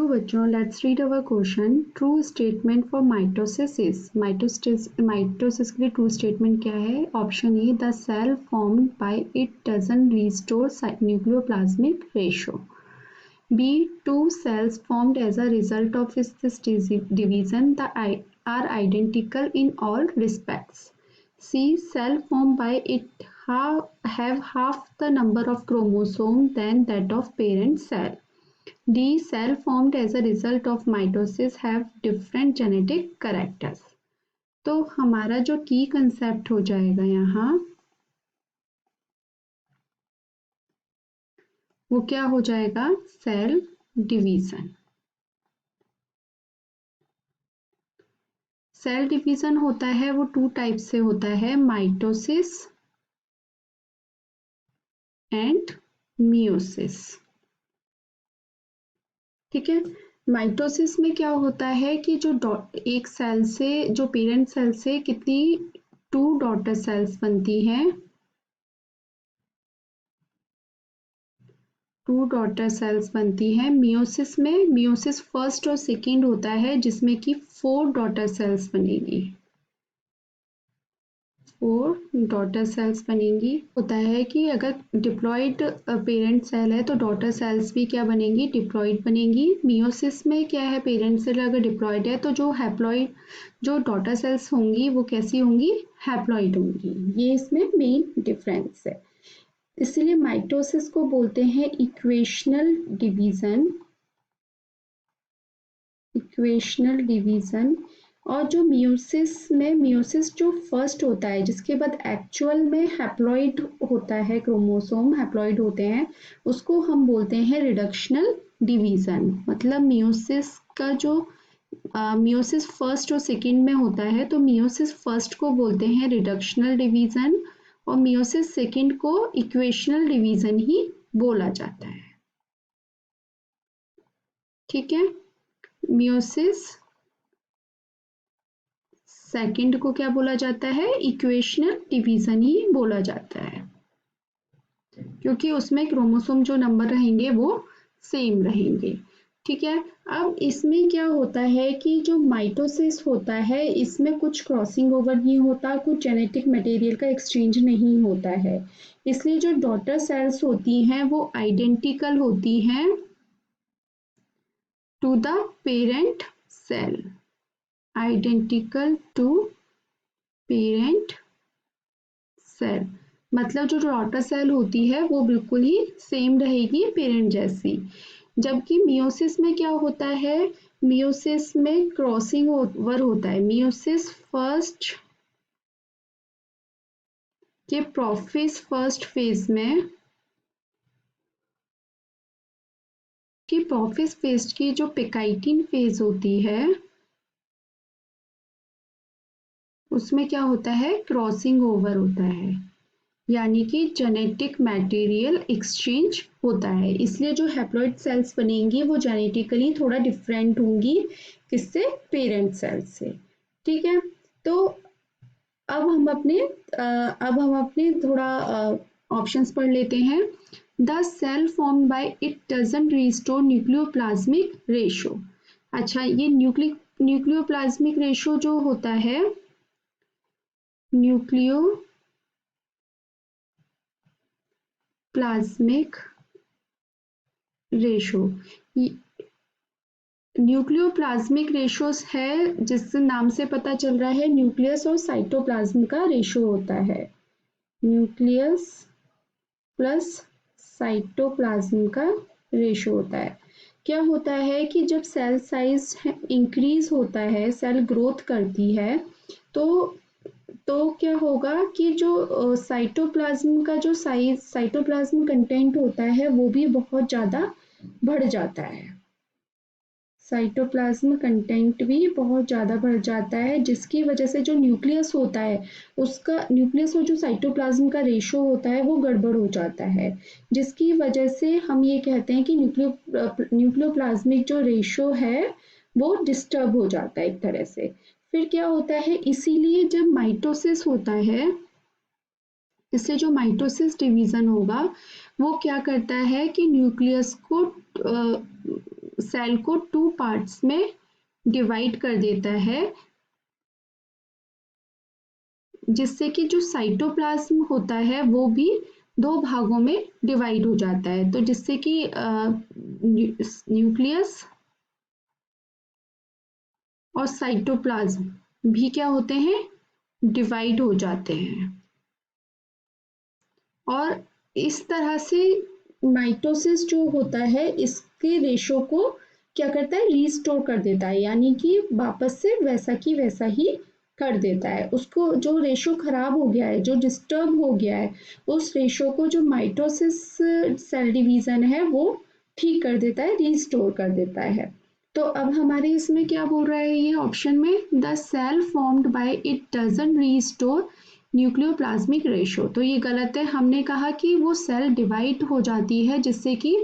बच्चों, let's read our question. True statement for mitosis is, mitosis के लिए true statement क्या है? Option A, the cell formed by it doesn't restore nucleoplasmic ratio. B, two cells formed as a result of this division are identical in all respects. C, cell formed by it have half the number of chromosomes than that of parent cell. D, cell formed as a result of mitosis have different genetic characters. तो हमारा जो की concept हो जाएगा यहाँ, वो क्या हो जाएगा? Cell division. सेल डिवीजन होता है वो टू टाइप से होता है, माइटोसिस एंड मियोसिस। ठीक है, माइटोसिस में क्या होता है कि जो एक सेल से, जो पेरेंट सेल से कितनी टू डॉटर सेल्स बनती हैं, टू डॉटर सेल्स बनती हैं। मियोसिस में, मियोसिस फर्स्ट और सेकंड होता है जिसमें कि 4 डॉटर सेल्स बनेगी, 4 डॉटर सेल्स बनेंगी। होता है कि अगर डिप्लॉइड पेरेंट सेल है तो डॉटर सेल्स भी क्या बनेंगी? डिप्लॉइड बनेंगी। मियोसिस में क्या है, पेरेंट सेल अगर डिप्लॉइड है तो जो हैप्लॉइड, जो डॉटर सेल्स होंगी वो कैसी होंगी? हैप्लॉइड होंगी। ये इसमें मेन डिफरेंस है। इसलिए माइटोसिस को बोलते हैं इक्वेशनल डिवीजन, इक्वेशनल डिवीजन। और जो मियोसिस में, मियोसिस जो फर्स्ट होता है जिसके बाद एक्चुअल में हैप्लॉइड होता है, क्रोमोसोम हैप्लॉइड होते हैं, उसको हम बोलते हैं रिडक्शनल डिवीजन। मतलब मियोसिस का जो मियोसिस फर्स्ट और सेकंड में होता है तो मियोसिस फर्स्ट को बोलते हैं रिडक्शनल डिवीजन और मियोसिस सेकंड को इक्वेशनल डिवीजन ही बोला जाता है। ठीक है, मियोसिस सेकंड को क्या बोला जाता है? इक्वेशनल डिवीजन ही बोला जाता है, क्योंकि उसमें क्रोमोसोम जो नंबर रहेंगे वो सेम रहेंगे। ठीक है, अब इसमें क्या होता है कि जो माइटोसिस होता है इसमें कुछ क्रॉसिंग ओवर नहीं होता, कुछ जेनेटिक मटेरियल का एक्सचेंज नहीं होता है, इसलिए जो डॉटर सेल्स होती हैं वो आइडेंटिकल होती हैं to the parent cell, identical to parent cell. मतलब जो डॉटर सेल होती है वो बिल्कुल ही सेम रहेगी पेरेंट जैसी। जबकि मियोसिस में क्या होता है? मियोसिस में क्रॉसिंग ओवर होता है। मियोसिस फर्स्ट के प्रोफेज फर्स्ट फेज में, कि प्रोफेज फेज की जो पेकाइटिन फेज होती है उसमें क्या होता है? क्रॉसिंग ओवर होता है, यानी कि जेनेटिक मटेरियल एक्सचेंज होता है। इसलिए जो हैप्लॉइड सेल्स बनेंगी वो जेनेटिकली थोड़ा डिफरेंट होंगी, किससे? पेरेंट सेल से। ठीक है, तो अब हम अपने थोड़ा ऑप्शंस पढ़ लेते हैं। The cell form by it doesn't restore nucleoplasmic ratio. अच्छा, ये न्यूक्लियोप्लाज्मिक रेशियो जो होता है, न्यूक्लियोप्लाज्मिक रेशो, न्यूक्लियोप्लाज्मिक रेशोस है जिस नाम से पता चल रहा है, न्यूक्लियस और साइटोप्लाज्म का रेशो होता है। न्यूक्लियस प्लस साइटोप्लाज्म का रेशो होता है। क्या होता है कि जब सेल साइज इंक्रीज होता है, सेल ग्रोथ करती है, तो क्या होगा कि जो साइटोप्लाज्म का जो साइज, साइटोप्लाज्म कंटेंट होता है वो भी बहुत ज़्यादा बढ़ जाता है। साइटोप्लाज्म कंटेंट भी बहुत ज़्यादा बढ़ जाता है, जिसकी वजह से जो न्यूक्लियस होता है उसका, न्यूक्लियस और जो साइटोप्लाज्म का रेशो होता है वो गड़बड़ हो जाता है, जिसकी वजह से हम ये कहते हैं कि न्यूक्लियोप्लाज्मिक जो रेशो है वो डिस्टर्ब हो जाता है एक तरह से। फिर क्या होता है, इसीलिए जब माइटोसिस होता है, इससे जो माइटोसिस डिवीजन होगा वो क्या करता है कि न्यूक्लियस को सेल को 2 पार्ट्स में डिवाइड कर देता है, जिससे कि जो साइटोप्लाज्म होता है वो भी 2 भागों में डिवाइड हो जाता है, तो जिससे कि न्यूक्लियस और साइटोप्लाज्म भी क्या होते हैं, डिवाइड हो जाते हैं। और इस तरह से माइटोसिस जो होता है इसके रेशो को क्या करता है, रीस्टोर कर देता है, यानी कि वापस से वैसा की वैसा ही कर देता है। उसको जो रेशो खराब हो गया है, जो डिस्टर्ब हो गया है, उस रेशो को जो माइटोसिस सेल डिवीजन है वो ठीक कर देता है, रीस्टोर कर देता है। तो अब हमारे इसमें क्या बोल रहा है ये ऑप्शन में, the cell formed by it doesn't restore nucleoplasmic ratio. तो ये गलत है, हमने कहा कि वो सेल डिवाइड हो जाती है जिससे कि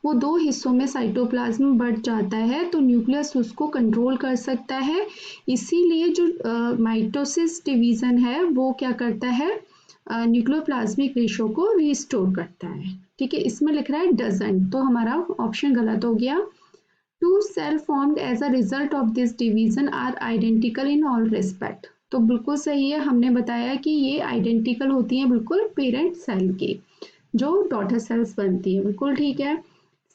वो 2 हिस्सों में साइटोप्लाज्म बढ़ जाता है, तो न्यूक्लियस उसको कंट्रोल कर सकता है। इसीलिए जो माइटोसिस डिवीजन है वो क्या करता है, न्यूक्लियोप्लाज्मिक रेशो को रिस्टोर करता है। ठीक है, इसमें लिख रहा है डजंट, तो हमारा ऑप्शन गलत हो गया। Two cells formed as a result of this division are identical in all respect। तो बिल्कुल सही है, हमने बताया कि ये आइडेंटिकल होती हैं बिल्कुल पेरेंट सेल की, जो डॉटर सेल्स बनती है, बिल्कुल ठीक है।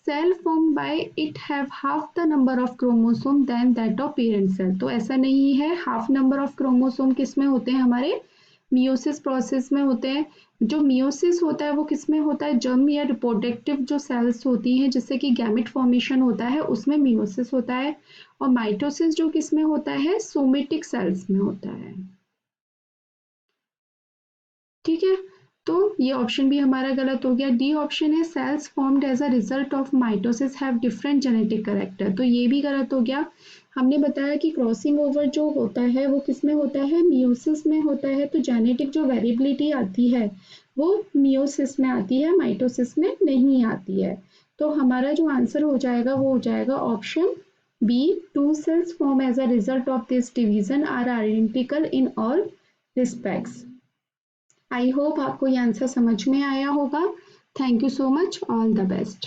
Cell form by it have half the number of chromosome then that of parent cell. तो ऐसा नहीं है, हाफ नंबर ऑफ क्रोमोसोम किस में होते हैं, हमारे मियोसिस प्रोसेस में होते हैं। जो मियोसिस होता है वो किस में होता है, जर्म या रिप्रोडक्टिव जो सेल्स होती हैं जिससे कि गैमेट फॉर्मेशन होता है उसमें मियोसिस होता है। और माइटोसिस जो किस में होता है, सोमेटिक सेल्स में होता है। ठीक है, तो ये ऑप्शन भी हमारा गलत हो गया। डी ऑप्शन है cells formed as a result of mitosis have different genetic character, तो ये भी गलत हो गया। हमने बताया कि क्रॉसिंग ओवर जो होता है वो किस में होता है, मियोसिस में होता है, तो जेनेटिक जो वेरिएबिलिटी आती है वो मियोसिस में आती है, माइटोसिस में नहीं आती है। तो हमारा जो आंसर हो जाएगा वो हो जाएगा option B, two cells form as a result of this division are identical in all respects. I hope आपको ये आंसर समझ में आया होगा। Thank you so much, all the best.